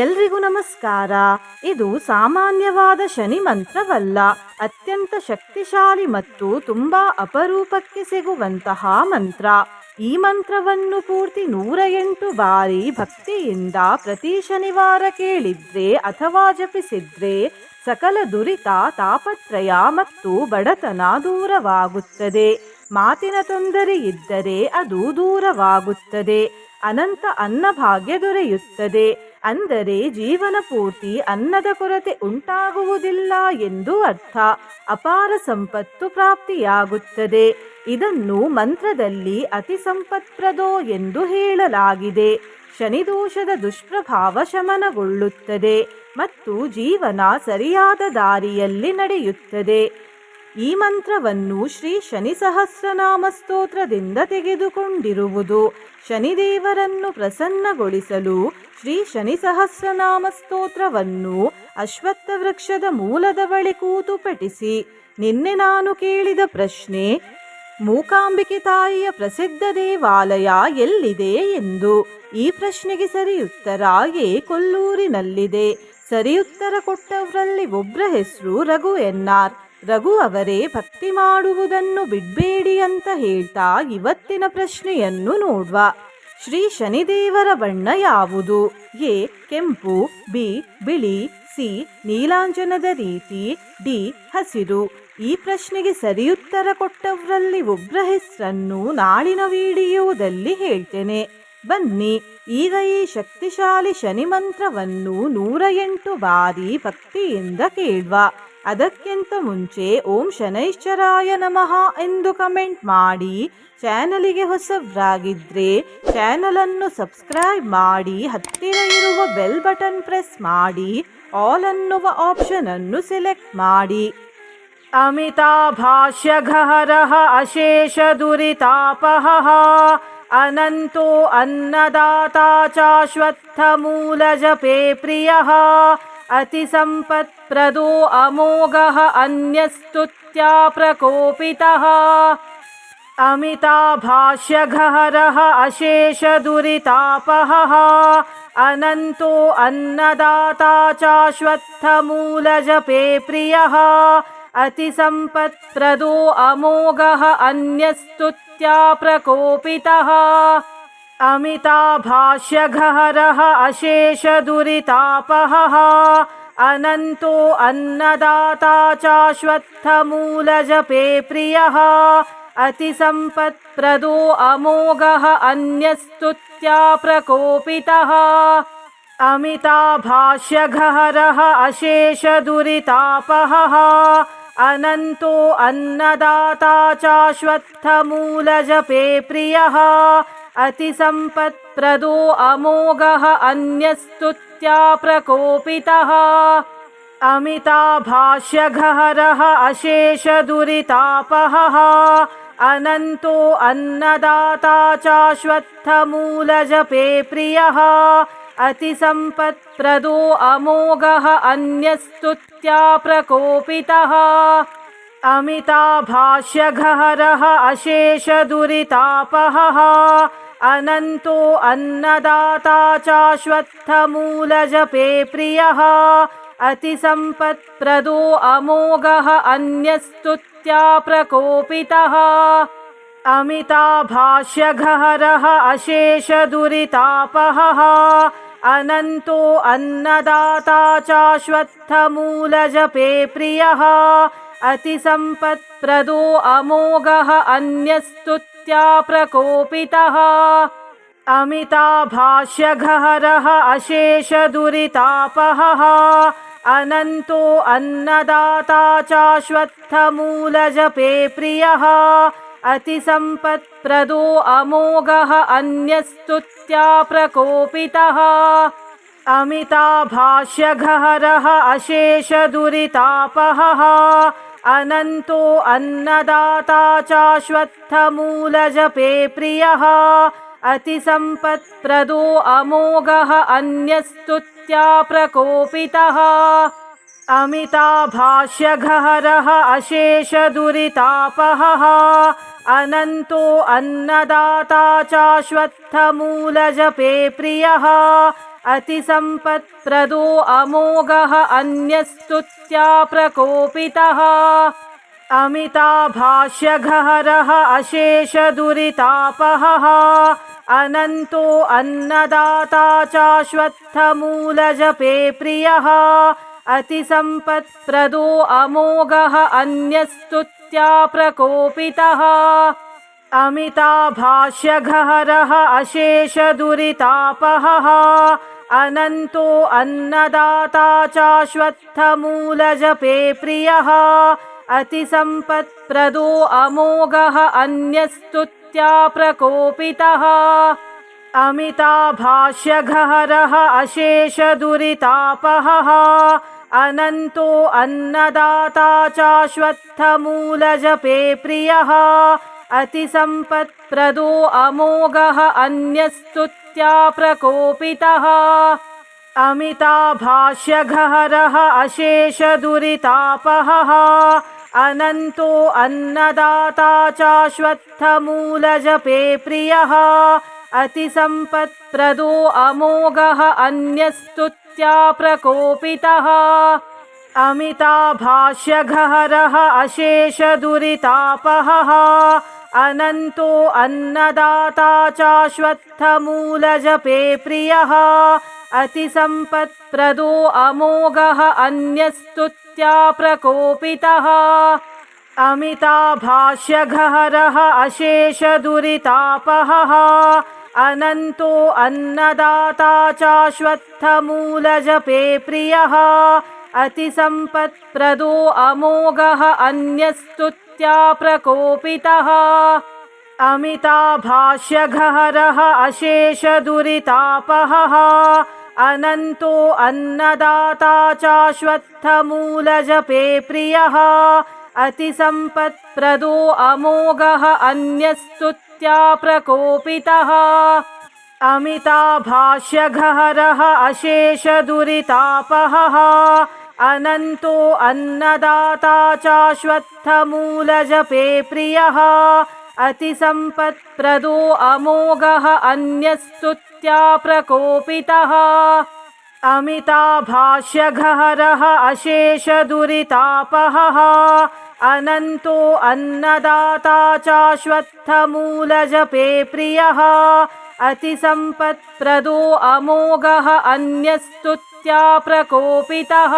ಎಲ್ರಿಗೂ ನಮಸ್ಕಾರ. ಇದು ಸಾಮಾನ್ಯವಾದ ಶನಿ ಮಂತ್ರವಲ್ಲ, ಅತ್ಯಂತ ಶಕ್ತಿಶಾಲಿ ಮತ್ತು ತುಂಬಾ ಅಪರೂಪಕ್ಕೆ ಸಿಗುವಂತಹ ಮಂತ್ರ. ಈ ಮಂತ್ರವನ್ನು ಪೂರ್ತಿ 108 ಬಾರಿ ಭಕ್ತಿಯಿಂದ ಪ್ರತಿ ಶನಿವಾರ ಕೇಳಿದ್ರೆ ಅಥವಾ ಜಪಿಸಿದ್ರೆ ಸಕಲ ದುರಿತ, ತಾಪತ್ರಯ ಮತ್ತು ಬಡತನ ದೂರವಾಗುತ್ತದೆ. ಮಾತಿನ ತೊಂದರೆ ಇದ್ದರೆ ಅದು ದೂರವಾಗುತ್ತದೆ. ಅನಂತ ಅನ್ನಭಾಗ್ಯ ದೊರೆಯುತ್ತದೆ. ಅಂದರೆ ಜೀವನ ಪೂರ್ತಿ ಅನ್ನದ ಕೊರತೆ ಉಂಟಾಗುವುದಿಲ್ಲ ಎಂದು ಅರ್ಥ. ಅಪಾರ ಸಂಪತ್ತು ಪ್ರಾಪ್ತಿಯಾಗುತ್ತದೆ. ಇದನ್ನು ಮಂತ್ರದಲ್ಲಿ ಅತಿ ಸಂಪತ್ಪ್ರದೋ ಎಂದು ಹೇಳಲಾಗಿದೆ. ಶನಿದೋಷದ ದುಷ್ಪ್ರಭಾವ ಶಮನಗೊಳ್ಳುತ್ತದೆ ಮತ್ತು ಜೀವನ ಸರಿಯಾದ ದಾರಿಯಲ್ಲಿ ನಡೆಯುತ್ತದೆ. ಈ ಮಂತ್ರವನ್ನು ಶ್ರೀ ಶನಿ ಸಹಸ್ರನಾಮ ಸ್ತೋತ್ರದಿಂದ ತೆಗೆದುಕೊಂಡಿರುವುದು. ಶನಿದೇವರನ್ನು ಪ್ರಸನ್ನಗೊಳಿಸಲು ಶ್ರೀ ಶನಿ ಸಹಸ್ರನಾಮ ಸ್ತೋತ್ರವನ್ನು ಅಶ್ವತ್ಥ ವೃಕ್ಷದ ಮೂಲದ ಬಳಿ ಕೂತು ಪಠಿಸಿ. ನಿನ್ನೆ ನಾನು ಕೇಳಿದ ಪ್ರಶ್ನೆ, ಮೂಕಾಂಬಿಕೆ ತಾಯಿಯ ಪ್ರಸಿದ್ಧ ದೇವಾಲಯ ಎಲ್ಲಿದೆ ಎಂದು. ಈ ಪ್ರಶ್ನೆಗೆ ಸರಿಯುತ್ತರ ಕೊಲ್ಲೂರಿನಲ್ಲಿದೆ. ಸರಿಯುತ್ತರ ಕೊಟ್ಟವರಲ್ಲಿ ಒಬ್ಬರ ಹೆಸರು ರಘು ಎನ್ಆರ್. ರಘು ಅವರೇ ಭಕ್ತಿ ಮಾಡುವುದನ್ನು ಬಿಡಬೇಡಿ ಅಂತ ಹೇಳ್ತಾ ಇವತ್ತಿನ ಪ್ರಶ್ನೆಯನ್ನು ನೋಡುವ. ಶ್ರೀ ಶನಿದೇವರ ಬಣ್ಣ ಯಾವುದು? ಎ ಕೆಂಪು, ಬಿ ಬಿಳಿ, ಸಿ ನೀಲಾಂಜನದ ರೀತಿ, ಡಿ ಹಸಿರು. ಈ ಪ್ರಶ್ನೆಗೆ ಸರಿಯುತ್ತರ ಕೊಟ್ಟವರಲ್ಲಿ ಒಬ್ಬರ ಹೆಸರನ್ನು ನಾಳಿನ ವಿಡಿಯೋದಲ್ಲಿ ಹೇಳ್ತೇನೆ. ಬನ್ನಿ ಈಗ ಈ ಶಕ್ತಿಶಾಲಿ ಶನಿ ಮಂತ್ರವನ್ನು 108 ಬಾರಿ ಭಕ್ತಿಯಿಂದ ಕೇಳುವ. ಅದಕ್ಕಿಂತ ಮುಂಚೆ ಓಂ ಶನೈಶ್ಚರಾಯ ನಮಃ ಎಂದು ಕಮೆಂಟ್ ಮಾಡಿ. ಚಾನಲಿಗೆ ಹೊಸಬ್ರಾಗಿದ್ರೆ ಚಾನಲನ್ನು ಸಬ್ಸ್ಕ್ರೈಬ್ ಮಾಡಿ, ಹತ್ತಿರ ಇರುವ ಬೆಲ್ ಬಟನ್ ಪ್ರೆಸ್ ಮಾಡಿ, ಆಲ್ ಅನ್ನುವ ಆಪ್ಷನ್ ಅನ್ನು ಸೆಲೆಕ್ಟ್ ಮಾಡಿ. ಅಮಿತಾಭಾಷ್ಯಘಹರಃ ಅಶೇಷ ದುರಿತಾಪಹಃ ಅನಂತೋ ಅನ್ನದಾತಾ ಚಾಶ್ವತ್ಥ ಮೂಲಜಪೇ ಪ್ರಿಯಃ ಅತಿ ಸಂಪತ್ಪ್ರದೋ ಅಮೋಘಃ ಅನ್ಯಸ್ತುತ್ಯಾ ಪ್ರಕೋಪಿತಃ. ಅಮಿತಾಭಾಷ್ಯಘಹರಃ ಅಶೇಷ ದುರಿತಾಪಹಃ ಅನಂತೋ ಅನ್ನದಾತಾ ಚಾಶ್ವತ್ಥ ಮೂಲಜಪೇ ಪ್ರಿಯಃ ಅತಿ ಸಂಪತ್ಪ್ರದೋ ಅಮೋಘಃ ಅನ್ಯಸ್ತುತ್ಯಾ ಪ್ರಕೋಪಿತಃ. ಅಮಿತಾಭಾಷ್ಯಘಹರಃ ಅಶೇಷ ದುರಿತಾಪಹಃ ಅನಂತೋ ಅನ್ನದಾತಾ ಚಾಶ್ವತ್ಥ ಮೂಲಜಪೇ ಪ್ರಿಯಃ ಅತಿ ಸಂಪತ್ಪ್ರದೋ ಅಮೋಘಃ ಅನ್ಯಸ್ತುತ್ಯಾ ಪ್ರಕೋಪಿತಃ. ಅಮಿತಾಭಾಷ್ಯಘಹರಃ ಅಶೇಷ ದುರಿತಾಪಹಃ ಅನಂತೋ ಅನ್ನದಾತಾ ಚಾಶ್ವತ್ಥ ಮೂಲಜಪೇ ಪ್ರಿಯಃ ಅತಿ ಸಂಪತ್ಪ್ರದೋ ಅಮೋಘಃ ಅನ್ಯಸ್ತುತ್ಯಾ ಪ್ರಕೋಪಿತಃ. ಅಮಿತಾಭಾಷ್ಯಘಹರಃ ಅಶೇಷ ದುರಿತಾಪಹಃ ಅನಂತೋ ಅನ್ನದಾತಾ ಚಾಶ್ವತ್ಥ ಮೂಲಜಪೇ ಪ್ರಿಯಃ ಅತಿ ಸಂಪತ್ಪ್ರದೋ ಅಮೋಘಃ ಅನ್ಯಸ್ತುತ್ಯಾ ಪ್ರಕೋಪಿತಃ. ಅಮಿತಾಭಾಷ್ಯಘಹರಃ ಅಶೇಷ ದುರಿತಾಪಹಃ ಅನಂತೋ ಅನ್ನದಾತಾ ಚಾಶ್ವತ್ಥ ಮೂಲಜಪೇ ಪ್ರಿಯಃ ಅತಿ ಸಂಪತ್ಪ್ರದೋ ಅಮೋಘಃ ಅನ್ಯಸ್ತುತ್ಯಾ ಪ್ರಕೋಪಿತಃ. ಅಮಿತಾಭಾಷ್ಯಘಹರಃ ಅಶೇಷ ದುರಿತಾಪಹಃ ಅನಂತೋ ಅನ್ನದಾತಾ ಚಾಶ್ವತ್ಥ ಮೂಲಜಪೇ ಪ್ರಿಯಃ ಅತಿ ಸಂಪತ್ಪ್ರದೋ ಅಮೋಘಃ ಅನ್ಯಸ್ತುತ್ಯಾ ಪ್ರಕೋಪಿತಃ. ಅಮಿತಾಭಾಷ್ಯಘಹರಃ ಅಶೇಷ ದುರಿತಾಪಹಃ ಅನಂತೋ ಅನ್ನದಾತಾ ಚಾಶ್ವತ್ಥ ಮೂಲಜಪೇ ಪ್ರಿಯಃ ಅತಿ ಸಂಪತ್ಪ್ರದೋ ಅಮೋಘಃ ಅನ್ಯಸ್ತುತ್ಯಾ ಪ್ರಕೋಪಿತಃ. ಅಮಿತಾಭಾಷ್ಯಘಹರಃ ಅಶೇಷ ದುರಿತಾಪಹಃ ಅನಂತೋ ಅನ್ನದಾತಾ ಚಾಶ್ವತ್ಥ ಮೂಲಜಪೇ ಪ್ರಿಯಃ ಅತಿ ಸಂಪತ್ಪ್ರದೋ ಅಮೋಘಃ ಅನ್ಯಸ್ತುತ್ಯಾ ಪ್ರಕೋಪಿತಃ. ಅಮಿತಾಭಾಷ್ಯಘಹರಃ ಅಶೇಷ ದುರಿತಾಪಹಃ ಅನಂತೋ ಅನ್ನದಾತಾ ಚಾಶ್ವತ್ಥ ಮೂಲಜಪೇ ಪ್ರಿಯಃ अतिसम्पत्प्रदो अमोघः अन्यस्तुत्या प्रकोपितः अमिताभाष्यगहरः अशेषदुरितापहः अनन्तो अन्नदाता चाश्वत्थमूलजपे प्रियः अतिसम्पत्प्रदो अमोघः अन्यस्तुत्या प्रकोपितः अमिताभाष्यगहरः अशेषदुरितापहः अनन्तो अन्नदाता चाश्वत्थमूलजपे प्रियः अतिसम्पत्प्रदो अमोघः अन्यस्तुत्या प्रकोपितः अमिताभाष्यगहरः अशेषदुरितापहः अनन्तो अन्नदाता चाश्वत्थमूलजपे प्रियः अतिसम्पत्प्रदो अमोघः अन्यस्तुत्या प्रकोपितः अमिताभाष्यगहरः अशेषदुरितापहः अनन्तो अन्नदाता चाश्वत्थमूलजपे प्रियः अतिसम्पत्प्रदो अमोघः अन्यस्तुत्या प्रकोपितः अमिताभाष्यगहरः अशेषदुरितापहः अनन्तो अन्नदाता चाश्वत्थमूलजपे प्रियः अतिसम्पत्प्रदो अमोघः अन्यस्तुत्या प्रकोपितः अमिताभाष्यगहरः अशेषदुरितापहः अनन्तो अन्नदाता चाश्वत्थमूलजपे प्रियः अतिसम्पत्प्रदो अमोघः अन्यस्तुत्या प्रकोपितः अमिताभाष्यगहरः अशेषदुरितापहः अनन्तो अन्नदाता चाश्वत्थमूलजपे प्रियः अतिसम्पत्प्रदो अमोघः अन्यस्तुत्या प्रकोपितः अमिताभाष्यगहरः अशेषदुरितापहः अनन्तो अन्नदाता चाश्वत्थमूलजपे प्रियः अतिसम्पत्प्रदो अमोघः अन्यस्तुत्या प्रकोपितः अमिताभाष्यगहरः अशेषदुरितापहः अनन्तो अन्नदाता चाश्वत्थमूलजपे प्रियः अतिसम्पत्प्रदो अमोघः अन्यस्तुत्या प्रकोपितः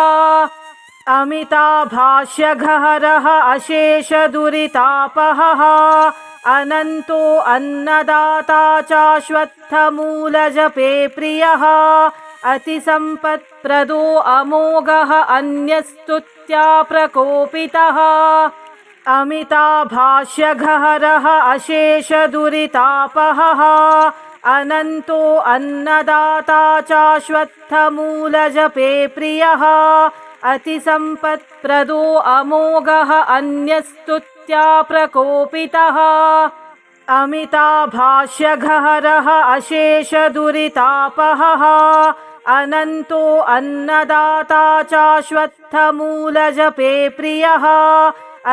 अमिताभाष्यगहरः अशेषदुरितापहः अनन्तो अन्नदाता चाश्वत्थमूलजपे प्रियः अतिसम्पत्प्रदो अमोघः अन्यस्तुत्या प्रकोपितः अमिताभाष्यगहरः अशेषदुरितापहः अनन्तो अन्नदाता चाश्वत्थमूलजपे प्रियः अतिसम्पत्प्रदो अमोघः अन्यस्तुत्या प्रकोपितः अमिताभाष्यगहरः अशेषदुरितापहः अनन्तो अन्नदाता चाश्वत्थमूलजपे प्रियः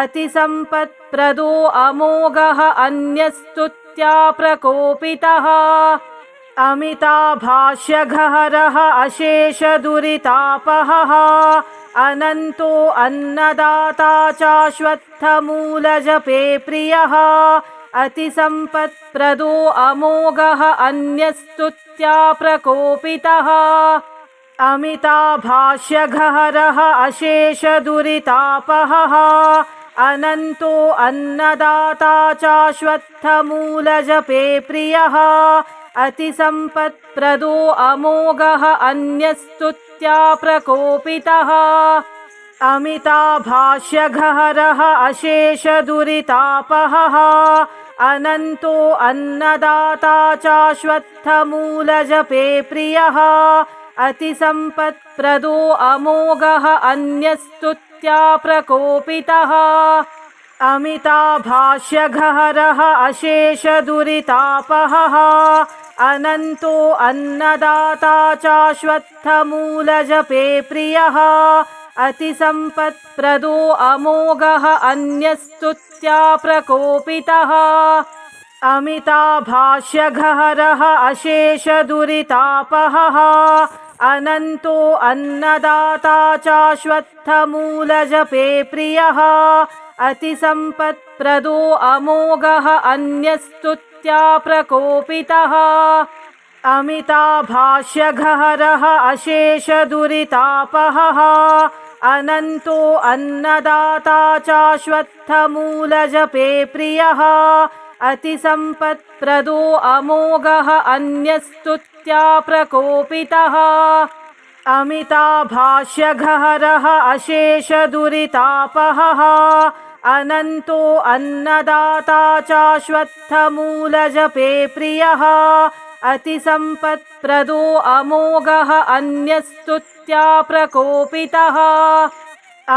अतिसम्पत्प्रदो अमोघः अन्यस्तुत्या प्रकोपितः अमिताभाष्यगहरः अशेषदुरितापहः अनन्तो अन्नदाता चाश्वत्थमूलजपे प्रियः अतिसम्पत्प्रदो अमोघः अन्यस्तुत्या प्रकोपितः अमिताभाष्यगहरः अशेषदुरितापहः अनन्तो अन्नदाता चाश्वत्थमूलजपे प्रियः अतिसम्पत्प्रदो अमोघः अन्यस्तुत्या प्रकोपितः अमिताभाष्यगहरः अशेषदुरितापहः अनन्तो अन्नदाता चाश्वत्थमूलजपे प्रियः अतिसम्पत्प्रदो अमोघः अन्यस्तुत्या प्रकोपितः अमिताभाष्यगहरः अशेषदुरितापहः अनन्तो अन्नदाता चाश्वत्थमूलजपे प्रियः अतिसम्पत्प्रदो अमोघः अन्यस्तुत्या प्रकोपितः अमिताभाष्यघहरः अशेषदुरितापहः अनन्तो अन्नदाता चाश्वत्थमूलजपे प्रियः अतिसम्पत्प्रदो अमोघः अन्यस्तुत्या प्रकोपितः अमिताभाष्यघहरः अशेषदुरितापहः अनन्तो अन्नदाता चाश्वत्थमूलजपे प्रियः अतिसम्पत्प्रदो अमोघः अन्यस्तुत्या प्रकोपितः अमिताभाष्यघहरः अशेषदुरितापहः अनन्तो अन्नदाता चाश्वत्थमूलजपे प्रियः अतिसम्पत्प्रदो अमोघः अन्यस्तुत्या प्रकोपितः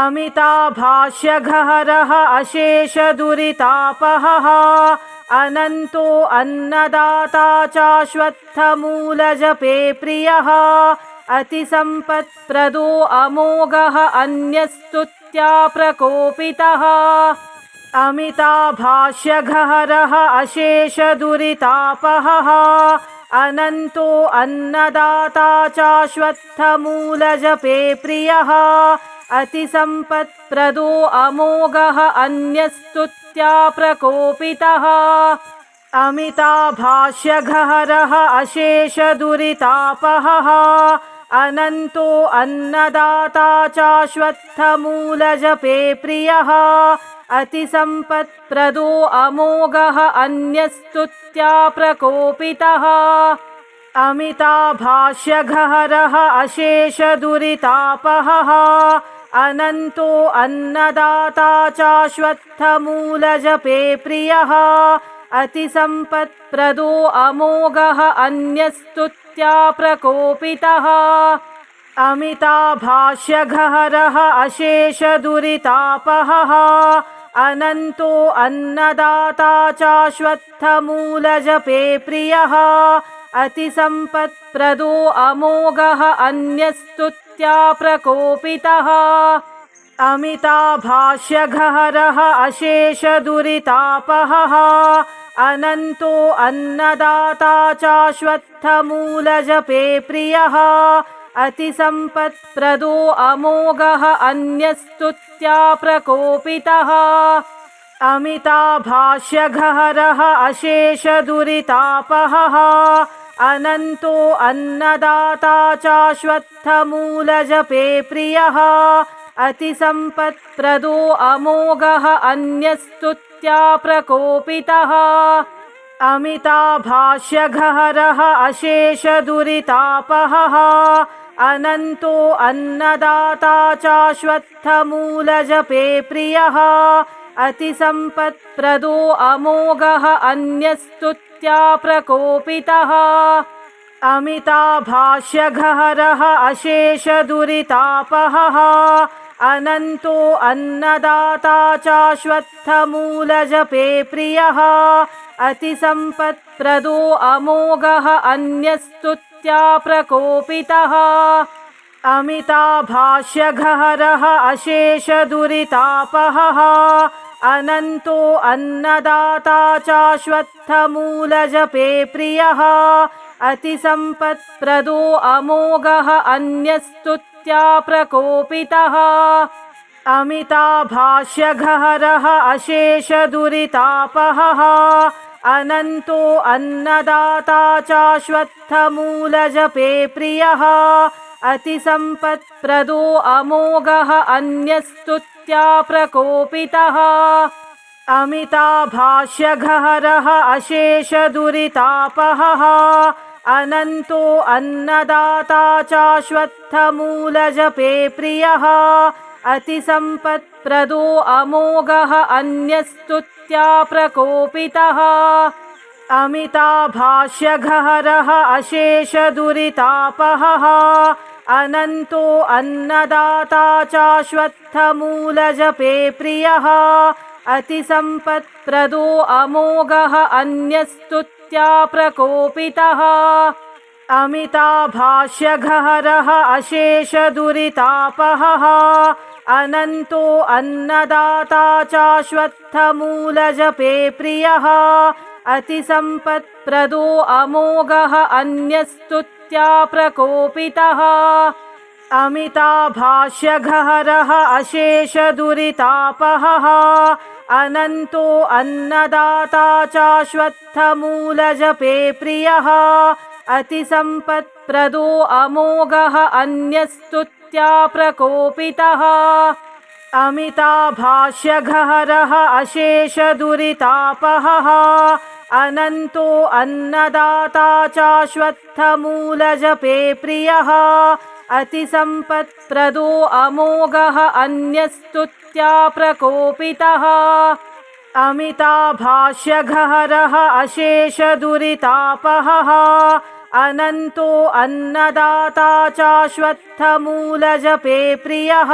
अमिताभाष्यघहरः अशेषदुरितापहः अनन्तो अन्नदाता चाश्वत्थमूलजपे प्रियः अतिसम्पत्प्रदो अमोघः अन्यस्तुत्या प्रकोपितः अमिताभाष्यघहरः अशेषदुरितापहः अनन्तो अन्नदाता चाश्वत्थमूलजपे प्रियः अतिसम्पत्प्रदो अमोघः अन्यस्तुत्या प्रकोपितः अमिताभाष्यघहरः अशेषदुरितापहः अनन्तो अन्नदाता चाश्वत्थमूलजपे प्रियः अतिसम्पत्प्रदो अमोघः अन्यस्तुत्या प्रकोपितः अमिताभाष्यघहरः अशेषदुरितापहः अनन्तो अन्नदाता चाश्वत्थमूलजपे प्रियः अतिसम्पत्प्रदो अमोघः अन्यस्तुत्या प्रकोपितः अमिताभाष्यघहरः अशेषदुरितापहः अनन्तो अन्नदाता चाश्वत्थमूलजपे प्रियः अतिसम्पत्प्रदो अमोघः अन्यस्तुत्या प्रकोपितः अमिताभाष्यघहरः अशेषदुरितापहः अनन्तो अन्नदाता चाश्वत्थमूलजपे प्रियः अतिसम्पत्प्रदो अमोघः अन्यस्तुत्या प्रकोपितः अमिताभाष्यघहरः अशेषदुरितापहः अनन्तो अन्नदाता चाश्वत्थमूलजपे प्रियः अतिसम्पत्प्रदो अमोघः अन्यस्तुत्या प्रकोपितः अमिताभाष्यघहरः अशेषदुरितापहः अनन्तो अन्नदाता चाश्वत्थमूलजपे प्रियः अतिसम्पत्प्रदो अमोघः अन्यस्तुत्या प्रकोपितः अमिताभाष्यघहरः अशेषदुरितापहः अनन्तो अन्नदाता चाश्वत्थमूलजपे प्रियः अतिसम्पत्प्रदो अमोघः अन्यस्तुत्या प्रकोपितः अमिताभाष्यघहरः अशेषदुरितापहः अनन्तो अन्नदाता चाश्वत्थमूलजपे प्रियः अतिसम्पत्प्रदो अमोघः अन्यस्तुत्या प्रकोपितः अमिताभाष्यघहरः अशेषदुरितापहः अनन्तो अन्नदाता चाश्वत्थमूलजपे प्रियः अतिसम्पत्प्रदो अमोघः अन्यस्तुत्या प्रकोपितः अमिताभाष्यघहरः अशेषदुरितापहः अनन्तो अन्नदाता चाश्वत्थमूलजपे प्रियः अतिसम्पत्प्रदो अमोघः अन्यस्तुत्या प्रकोपितः अमिताभाष्यघहरः अशेषदुरितापहः अनन्तो अन्नदाता चाश्वत्थमूलजपे प्रियः अतिसम्पत्प्रदो अमोघः अन्यस्तुत्या प्रकोपितः अमिताभाष्यघहरः अशेषदुरितापहः अनन्तो अन्नदाता चाश्वत्थमूलजपे प्रियः अतिसम्पत्प्रदो अमोघः अन्यस्तुत्या प्रकोपितः अमिताभाष्यगहरः अशेषदुरितापहः अनन्तो अन्नदाता चाश्वत्थमूलजपे प्रियः अतिसम्पत्प्रदो अमोघः अन्यस्तुत्या प्रकोपितः अमिताभाष्यगहरः अशेषदुरितापहः अनन्तो अन्नदाता चाश्वत्थमूलजपे प्रियः अतिसम्पत्प्रदो अमोघः अन्यस्तुत्या प्रकोपितः अमिताभाष्यगहरः अशेषदुरितापहः अनन्तो अन्नदाता चाश्वत्थमूलजपे प्रियः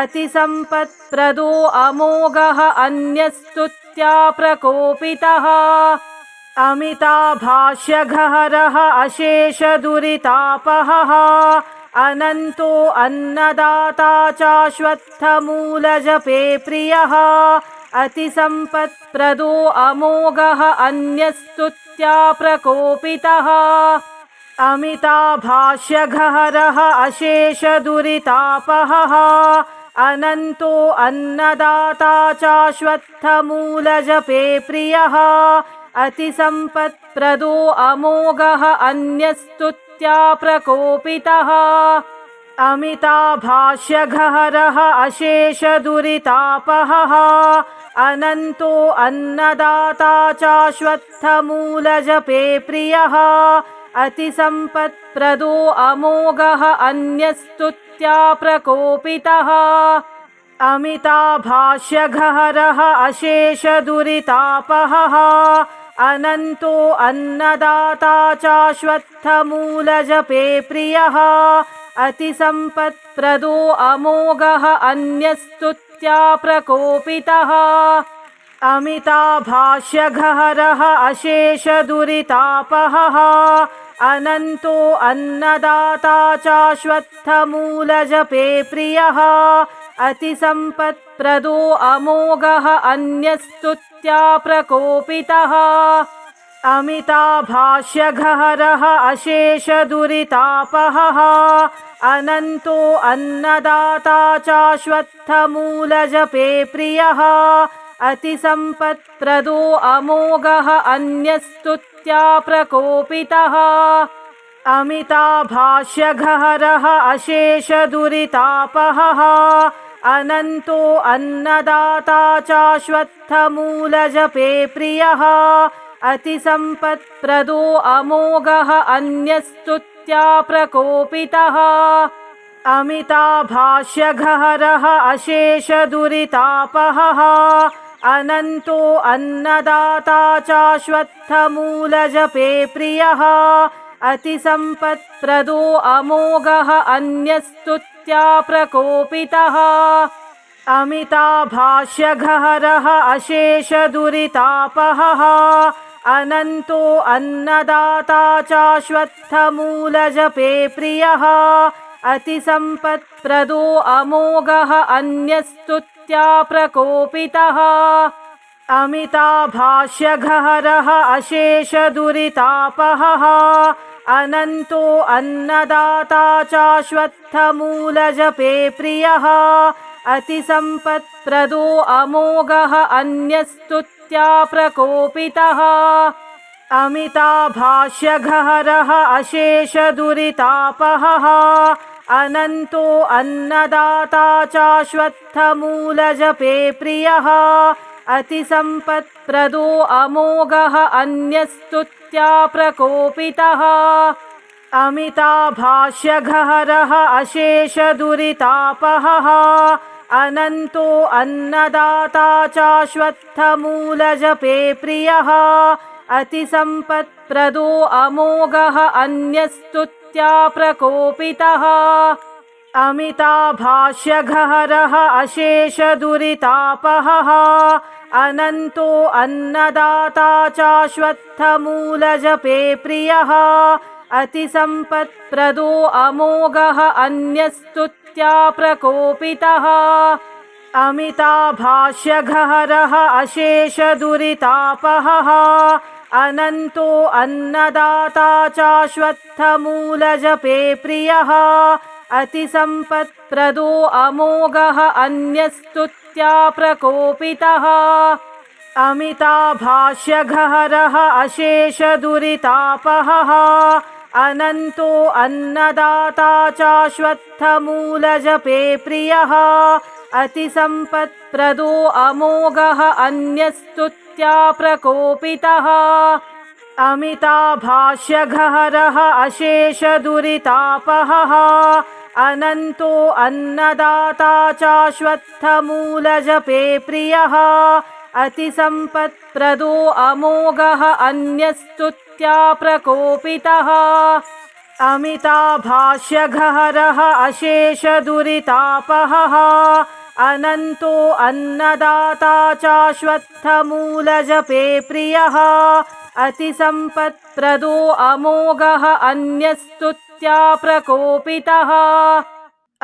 अतिसम्पत्प्रदो अमोघः अन्यस्तुत्या प्रकोपितः अमिताभाष्यगहरः अशेषदुरितापहः अनन्तो अन्नदाता चाश्वत्थमूलजपे प्रियः अतिसम्पत्प्रदो अमोघः अन्यस्तुत्या प्रकोपितः अमिताभाष्यगहरः अशेषदुरितापहः अनन्तो अन्नदाता चाश्वत्थमूलजपे प्रियः अतिसम्पत्प्रदो अमोघः अन्यस्तुत्या प्रकोपितः अमिताभाष्यगहरः अशेषदुरितापहः अनन्तो अन्नदाता चाश्वत्थमूलजपे प्रियः अतिसम्पत्प्रदो अमोघः अन्यस्तुत्या प्रकोपितः अमिताभाष्यगहरः अशेषदुरितापहः अनन्तो अन्नदाता चाश्वत्थमूलजपे प्रियः अतिसम्पत्प्रदो अमोघः अन्यस्तुत्या प्रकोपितः अमिताभाष्यगहरः अशेषदुरितापहः अनन्तो अन्नदाता चाश्वत्थमूलजपे प्रियः अतिसम्पत्प्रदो अमोघः अन्यस्तुत्या प्रकोपितः अमिताभाष्यगहरः अशेषदुरितापहः अनन्तो अन्नदाता चाश्वत्थमूलजपे प्रियः अतिसम्पत्प्रदो अमोघः अन्यस्तुत्या प्रकोपितः अमिताभाष्यगहरः अशेषदुरितापहः अनन्तो अन्नदाता चाश्वत्थमूलजपे प्रियः अतिसम्पत्प्रदो अमोघः अन्यस्तुत्या प्रकोपितः अमिताभाष्यगहरः अशेषदुरितापहः अनन्तो अन्नदाता चाश्वत्थमूलजपे प्रियः अतिसम्पत्प्रदो अमोघः अन्यस्तुत्या प्रकोपितः अमिताभाष्यगहरः अशेषदुरितापहः अनन्तो अन्नदाता चाश्वत्थमूलजपे प्रियः अतिसम्पत्प्रदो अमोघः अन्यस्तुत्या प्रकोपितः अमिताभाष्यगहरः अशेषदुरितापहः अनन्तो अन्नदाता चाश्वत्थमूलजपे प्रियः अतिसम्पत्प्रदो अमोघः अन्यस्तुत्या प्रकोपितः अमिताभाष्यगहरः अशेषदुरितापहः अनन्तो अन्नदाता चाश्वत्थमूलजपे प्रियः अतिसम्पत्प्रदो अमोघः अन्यस्तुत्या प्रकोपितः अमिताभाष्यगहरः अशेषदुरितापहः अनन्तो अन्नदाता चाश्वत्थमूलजपे प्रियः अतिसम्पत्प्रदो अमोघः अन्यस्तुत्या प्रकोपितः अमिताभाष्यगहरः अशेषदुरितापहः अनन्तो अन्नदाता चाश्वत्थमूलजपे प्रियः अतिसम्पत्प्रदो अमोघः अन्यस्तुत्या प्रकोपितः अमिताभाष्यघहरः अशेषदुरितापहः अनन्तो अन्नदाता चाश्वत्थमूलजपे प्रियः अतिसम्पत्प्रदो अमोघः अन्यस्तुत्या प्रकोपितः अमिताभाष्यघहरः अशेषदुरितापहः अनन्तो अन्नदाता चाश्वत्थमूलजपे प्रियः अतिसम्पत्प्रदो अमोघः अन्यस्तुत्या प्रकोपितः अमिताभाष्यघहरः अशेषदुरितापहः अनन्तो अन्नदाता चाश्वत्थमूलजपे प्रियः अतिसम्पत्प्रदो अमोघः अन्यस्तुत्या प्रकोपितः अमिताभाष्यघहरः अशेषदुरितापहः अनन्तो अन्नदाता चाश्वत्थमूलजपे प्रियः अतिसम्पत्प्रदो अमोघः अन्यस्तुत्या प्रकोपितः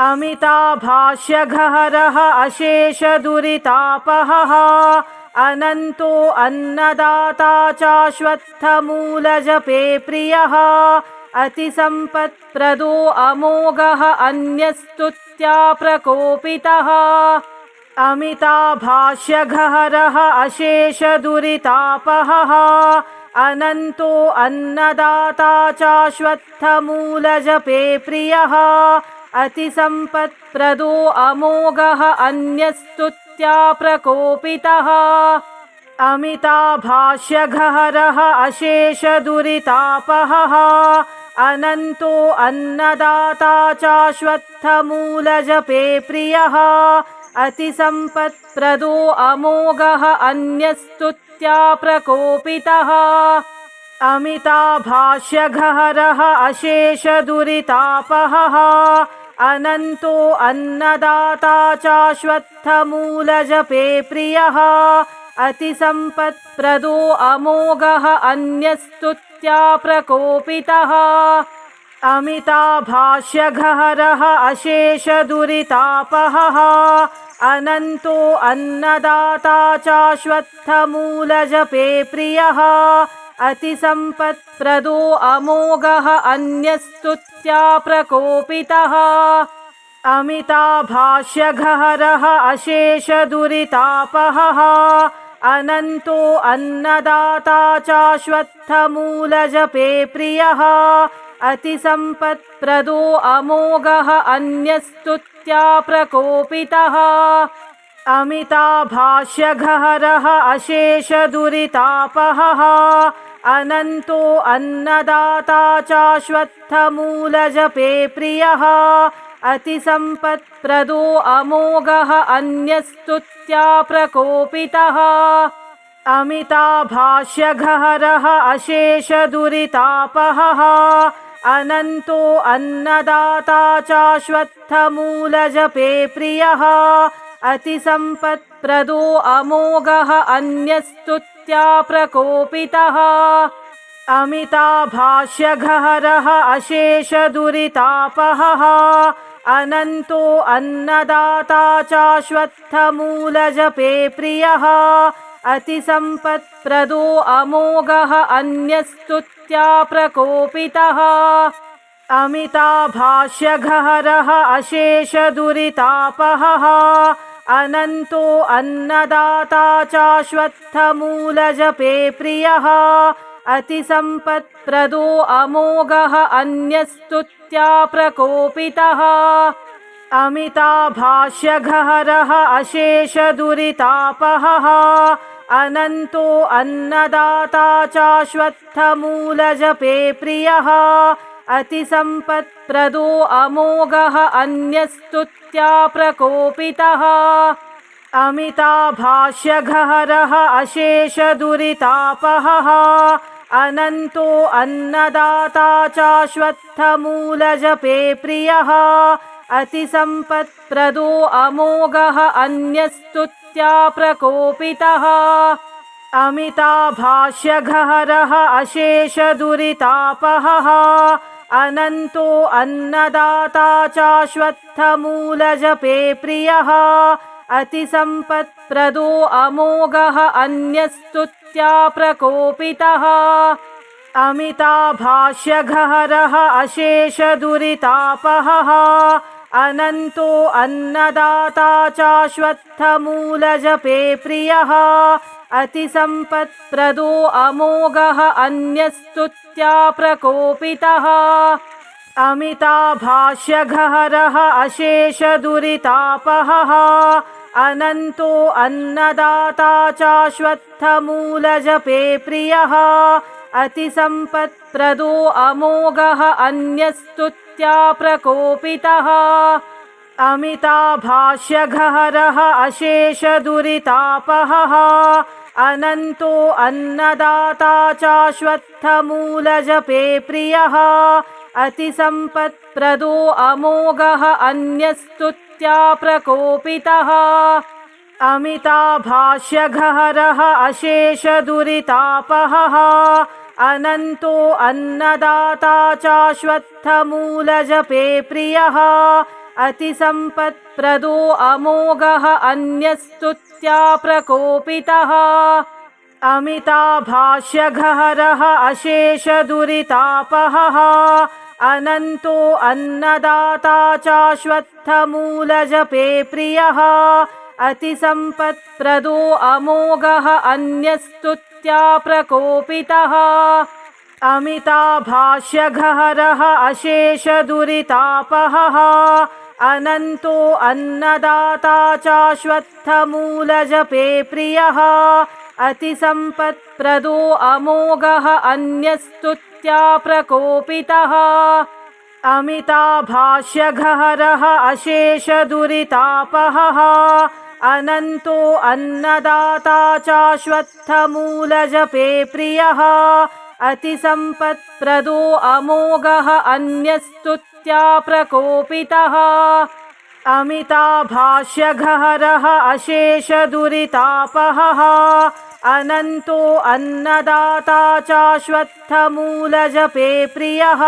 अमिताभाष्यघहरः अशेषदुरितापहः अनन्तो अन्नदाता चाश्वत्थमूलजपे प्रियः अतिसम्पत्प्रदो अमोघः अन्यस्तुत्या प्रकोपितः अमिताभाष्यघहरः अशेषदुरितापहः अनन्तो अन्नदाता चाश्वत्थमूलजपे प्रियः अतिसम्पत्प्रदो अमोघः अन्यस्तुत्या प्रकोपितः अमिताभाष्यघहरः अशेषदुरितापहः अनन्तो अन्नदाता चाश्वत्थमूलजपे प्रियः अतिसम्पत्प्रदो अमोघः अन्यस्तुत्या प्रकोपितः अमिताभाष्यघहरः अशेषदुरितापहः अनन्तो अन्नदाता चाश्वत्थमूलजपे प्रियः अतिसम्पत्प्रदो अमोघः अन्यस्तुत्या प्रकोपितः अमिताभाष्यघहरः अशेषदुरितापहः अनन्तो अन्नदाता चाश्वत्थमूलजपे प्रियः अतिसम्पत्प्रदो अमोघः अन्यस्तुत्या प्रकोपितः अमिताभाष्यघहरः अशेषदुरितापहः अनन्तो अन्नदाता चाश्वत्थमूलजपे प्रियः अतिसम्पत्प्रदो अमोघः अन्यस्तुत्या प्रकोपितः अमिताभाष्यघहरः अशेषदुरितापहः अनन्तो अन्नदाता चाश्वत्थमूलजपे प्रियः अतिसम्पत्प्रदो अमोघः अन्यस्तुत्या प्रकोपितः अमिताभाष्यघहरः अशेषदुरितापहः अनन्तो अन्नदाता चाश्वत्थमूलजपे प्रियः अतिसम्पत्प्रदो अमोघः अन्यस्तुत्या प्रकोपितः अमिताभाष्यघहरः अशेषदुरितापहः अनन्तो अन्नदाता चाश्वत्थमूलजपे प्रियः अतिसम्पत्प्रदो अमोघः अन्यस्तुत्या प्रकोपितः अमिताभाष्यघहरः अशेषदुरितापहः अनन्तो अन्नदाता चाश्वत्थमूलजपे प्रियः अतिसम्पत्प्रदो अमोघः अन्यस्तुत्या प्रकोपितः अमिताभाष्यघहरः अशेषदुरितापहः अनन्तो अन्नदाता चाश्वत्थमूलजपे प्रियः अतिसम्पत्प्रदो अमोघः अन्यस्तुत्या प्रकोपितः अमिताभाष्यघहरः अशेषदुरितापहः अनन्तो अन्नदाता चाश्वत्थमूलजपे प्रियः अतिसम्पत्प्रदो अमोघः अन्यस्तुत्या प्रकोपितः अमिताभाष्यघहरः अशेषदुरितापहः अनन्तो अन्नदाता चाश्वत्थमूलजपे प्रियः अतिसम्पत्प्रदो अमोघः अन्यस्तुत्या प्रकोपितः अमिताभाष्यघहरः अशेषदुरितापहः अनन्तो अन्नदाता चाश्वत्थमूलजपे प्रियः अतिसम्पत्प्रदो अमोघः अन्यस्तुत्या प्रकोपितः अमिताभाष्यघहरः अशेषदुरितापहः अनन्तो अन्नदाता चाश्वत्थमूलजपे प्रियः अतिसम्पत्प्रदो अमोघः अन्यस्तुत्या प्रकोपितः अमिताभाष्यघहरः अशेषदुरितापहः अनन्तो अन्नदाता चाश्वत्थमूलजपे प्रियः अतिसम्पत्प्रदो अमोघः अन्यस्तुत्या प्रकोपितः अमिताभाष्यघहरः अशेषदुरितापहः अनन्तो अन्नदाता चाश्वत्थमूलजपे प्रियः अतिसम्पत्प्रदो अमोघः अन्यस्तुत्या प्रकोपितः अमिताभाष्यघहरः अशेषदुरितापहः अनन्तो अन्नदाता चाश्वत्थमूलजपे प्रियः अतिसम्पत्प्रदो अमोघः अन्यस्तुत्या प्रकोपितः अमिताभाष्यघहरः अशेषदुरितापहः अनन्तो अन्नदाता चाश्वत्थमूलजपे प्रियः अतिसम्पत्प्रदो अमोघः अन्यस्तुत्या प्रकोपितः अमिताभाष्यघहरः अशेषदुरितापहः अनन्तो अन्नदाता चाश्वत्थमूलजपे प्रियः अतिसम्पत्प्रदो अमोघः अन्यस्तुत्या प्रकोपितः अमिताभाष्यघहरः अशेषदुरितापहः अनन्तो अन्नदाता चाश्वत्थमूलजपे प्रियः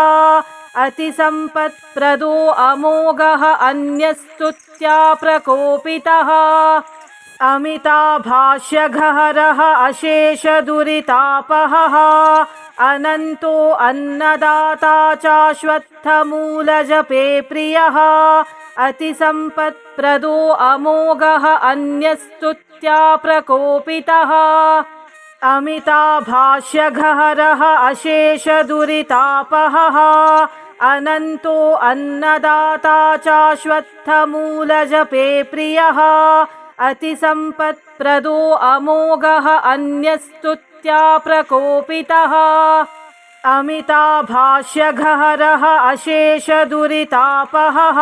अतिसम्पत्प्रदो अमोघः अन्यस्तुत्या प्रकोपितः अमिताभाष्यघहरः अशेषदुरितापहः अनन्तो अन्नदाता चाश्वत्थमूलजपे प्रियः अतिसम्पत्प्रदो अमोघः अन्यस्तुत्या प्रकोपितः अमिताभाष्यघहरः अशेषदुरितापहः अनन्तो अन्नदाता चाश्वत्थमूलजपे प्रियः अतिसम्पत्प्रदो अमोघः अन्यस्तुत्या प्रकोपितः अमिताभाष्यघहरः अशेषदुरितापहः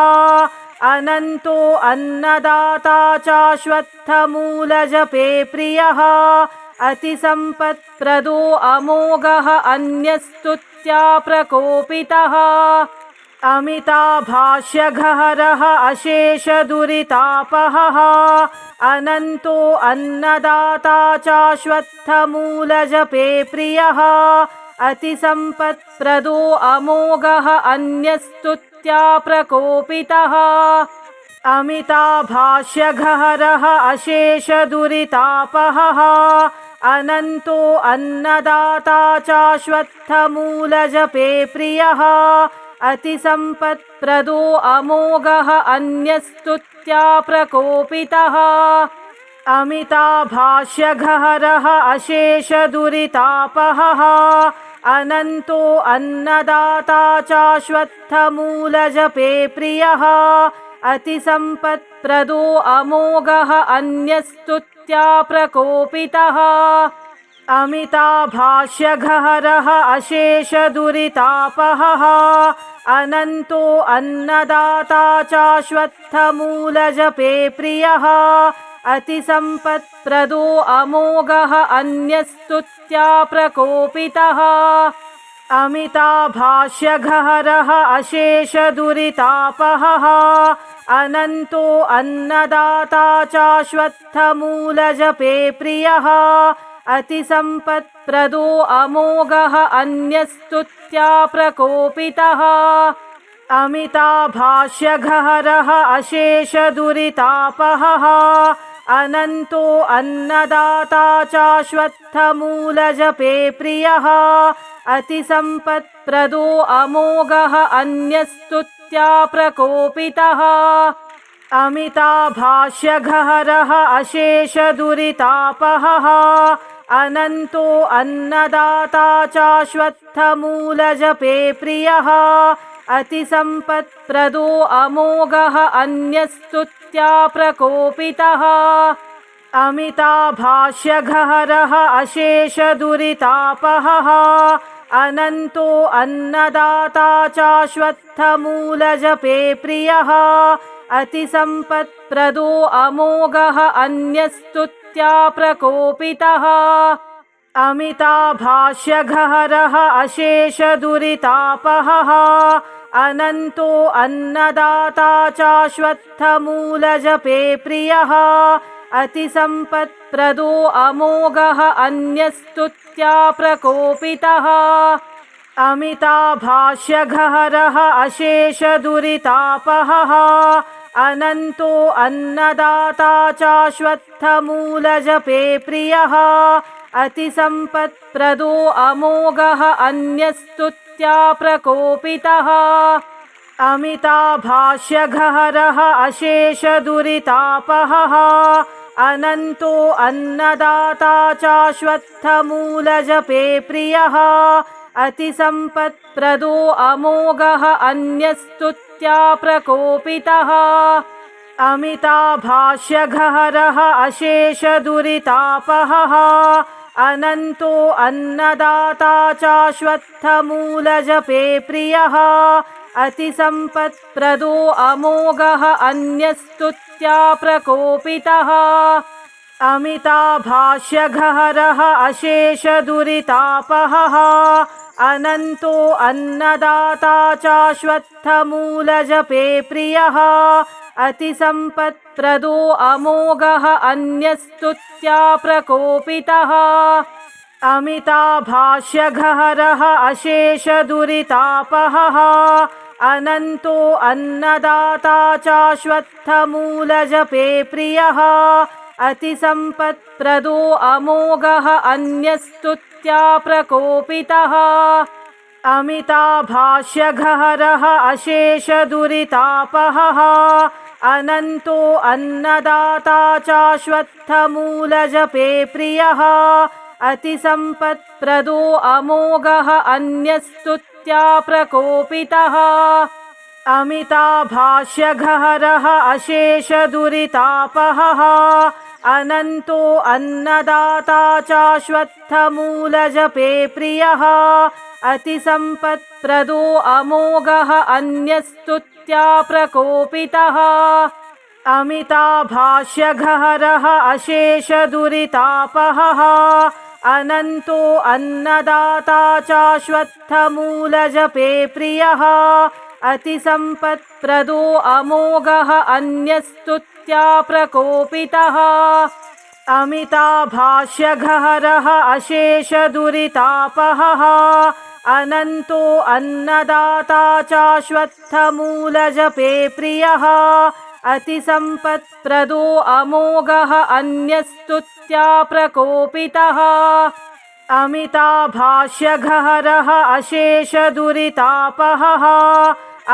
अनन्तो अन्नदाता चाश्वत्थमूलजपे प्रियः अतिसम्पत्प्रदो अमोघः अन्यस्तुत्या प्रकोपितः अमिताभाष्यघहरः अशेषदुरितापहः अनन्तो अन्नदाता चाश्वत्थमूलजपे प्रियः अतिसम्पत्प्रदो अमोघः अन्यस्तुत्या प्रकोपितः अमिताभाष्यघहरः अशेषदुरितापहः अनन्तो अन्नदाता चाश्वत्थमूलजपे प्रियः अतिसम्पत्प्रदो अमोघः अन्यस्तुत्या प्रकोपितः अमिताभाष्यघहरः अशेषदुरितापहः अनन्तो अन्नदाता चाश्वत्थमूलजपे प्रियः अतिसम्पत्प्रदो अमोघः अन्यस्तुत्या प्रकोपितः अमिताभाष्यघहरः अशेषदुरितापहः अनन्तो अन्नदाता चाश्वत्थमूलजपे प्रियः अतिसम्पत्प्रदो अमोघः अन्यस्तुत्या प्रकोपितः अमिताभाष्यघहरः अशेषदुरितापहः अनन्तो अन्नदाता चाश्वत्थमूलजपे प्रियः अतिसम्पत्प्रदो अमोघः अन्यस्तुत्या प्रकोपितः अमिताभाष्यगहरः अशेषदुरितापहः अनन्तो अन्नदाता चाश्वत्थमूलजपे प्रियः अतिसम्पत्प्रदो अमोघः अन्यस्तुत्या प्रकोपितः अमिताभाष्यगहरः अशेषदुरितापहः अनन्तो अन्नदाता चाश्वत्थमूलजपे प्रियः अतिसम्पत्प्रदो अमोघः अन्यस्तुत्या प्रकोपितः अमिताभाष्यगहरः अशेषदुरितापहः अनन्तो अन्नदाता चाश्वत्थमूलजपे प्रियः अतिसम्पत्प्रदो अमोघः अन्यस्तुत्या प्रकोपितः अमिताभाष्यगहरः अशेषदुरितापहः अनन्तो अन्नदाता चाश्वत्थमूलजपे प्रियः अतिसम्पत्प्रदो अमोघः अन्यस्तुत्या प्रकोपितः अमिताभाष्यगहरः अशेषदुरितापहः अनन्तो अन्नदाता चाश्वत्थमूलजपे प्रियः अतिसम्पत्प्रदो अमोघः अन्यस्तुत्या प्रकोपितः अमिताभाष्यगहरः अशेषदुरितापहः अनन्तो अन्नदाता चाश्वत्थमूलजपे प्रियः अतिसम्पत्प्रदो अमोघः अन्यस्तुत्या प्रकोपितः अमिताभाष्यगहरः अशेषदुरितापहः अनन्तो अन्नदाता चाश्वत्थमूलजपे प्रियः अतिसम्पत्प्रदो अमोघः अन्यस्तुत्या प्रकोपितः अमिताभाष्यगहरः अशेषदुरितापहः अनन्तो अन्नदाता चाश्वत्थमूलजपे प्रियः अतिसम्पत्प्रदो अमोघः अन्यस्तुत्या प्रकोपितः अमिताभाष्यगहरः अशेषदुरितापहः अनन्तो अन्नदाता चाश्वत्थमूलजपे प्रियः अतिसम्पत्प्रदो अमोघः अन्यस्तुत्या प्रकोपितः अमिताभाष्यगहरः अशेषदुरितापहः अनन्तो अन्नदाता चाश्वत्थमूलजपे प्रियः अतिसम्पत्प्रदो अमोघः अन्यस्तुत्या प्रकोपितः अमिताभाष्यगहरः अशेषदुरितापहः अनन्तो अन्नदाता चाश्वत्थमूलजपे प्रियः अतिसम्पत्प्रदो अमोघः अन्यस्तुत्या प्रकोपितः अमिताभाष्यगहरः अशेषदुरितापहः अनन्तो अन्नदाता चाश्वत्थमूलजपे प्रियः अतिसम्पत्प्रदो अमोघः अन्यस्तुत्या प्रकोपितः अमिताभाष्यगहरः अशेषदुरितापहः अनन्तो अन्नदाता चाश्वत्थमूलजपे प्रियः अतिसम्पत्प्रदो अमोघः अन्यस्तुत्या प्रकोपितः अमिताभाष्यगहरः अशेषदुरितापहः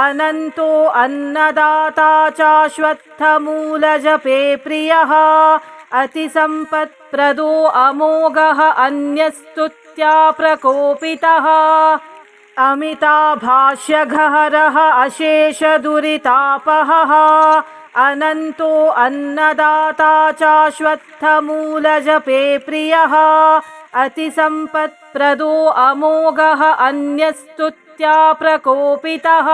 अनन्तो अन्नदाता चाश्वत्थमूलजपे प्रियः अतिसम्पत्प्रदो अमोघः अन्यस्तुत्या प्रकोपितः अमिताभाष्यगहरः अशेषदुरितापहः अनन्तो अन्नदाता चाश्वत्थमूलजपे प्रियः अतिसम्पत्प्रदो अमोघः अन्यस्तुत्या प्रकोपितः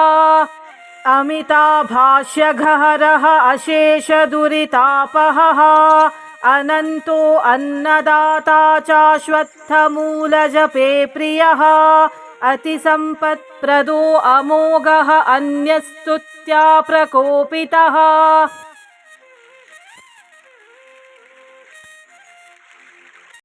अमिताभाष्यगहरः अशेषदुरितापहः अनन्तो अन्नदाता चाश्वत्थमूलजपे प्रियः अतिसम्पत्प्रदो अमोघः अन्यस्तुत्या प्रकोपितः।